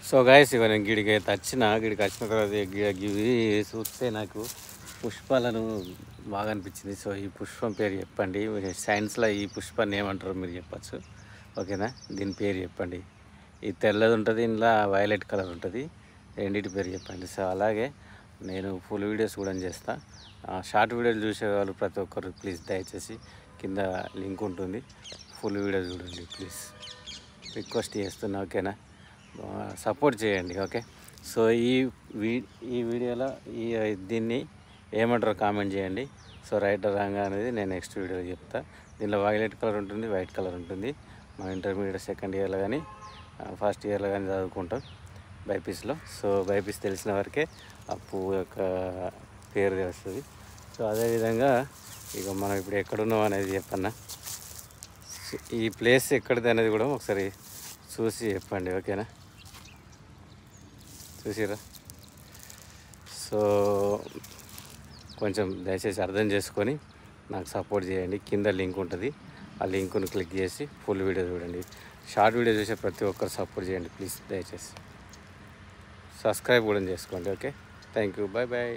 So guys ఇక నేను గిడికి వచ్చిన తర్వాత ఇవి చూస్తే నాకు పుష్పాలను బాగా అనిపించింది. సో ఈ పుష్పం పేరు చెప్పండి. సైన్స్లో ఈ పుష్పాన్ని ఏమంటారో మీరు చెప్పచ్చు. ఓకేనా, దీని పేరు చెప్పండి. ఇది తెల్లది ఉంటుంది, ఇందులో వైలెట్ కలర్ ఉంటుంది. రెండింటి పేరు చెప్పండి. సో అలాగే నేను ఫుల్ వీడియోస్ కూడా చేస్తా. షార్ట్ వీడియోలు చూసేవాళ్ళు ప్రతి ఒక్కరు ప్లీజ్ దయచేసి కింద లింక్ ఉంటుంది, ఫుల్ వీడియో చూడండి ప్లీజ్, రిక్వెస్ట్ చేస్తున్నా. ఓకేనా, సపోర్ట్ చేయండి. ఓకే, సో ఈ వీడియోలో దీన్ని ఏమంటారో కామెంట్ చేయండి. సో రైట్ రాంగ్ అనేది నేను నెక్స్ట్ వీడియోలో చెప్తా. దీనిలో వైలెట్ కలర్ ఉంటుంది, వైట్ కలర్ ఉంటుంది. మా ఇంటర్మీడియట్ సెకండ్ ఇయర్లో కానీ ఫస్ట్ ఇయర్లో కానీ చదువుకుంటాం బైపీస్లో. సో బైపీస్ తెలిసిన వరకే ఆ పువ్వు యొక్క పేరు తెలుస్తుంది. సో అదేవిధంగా ఇక మనం ఇప్పుడు ఎక్కడున్నాం అనేది చెప్పన్నా. ఈ ప్లేస్ ఎక్కడిది అనేది కూడా ఒకసారి చూసి చెప్పండి. ఓకేనా, చూసిరా? సో కొంచెం దయచేసి అర్థం చేసుకొని నాకు సపోర్ట్ చేయండి. కింద లింక్ ఉంటుంది, ఆ లింక్ను క్లిక్ చేసి ఫుల్ వీడియో చూడండి. షార్ట్ వీడియో చూసే ప్రతి ఒక్కరు సపోర్ట్ చేయండి ప్లీజ్. దయచేసి సబ్స్క్రైబ్ కూడా చేసుకోండి. Okay, thank you, bye bye.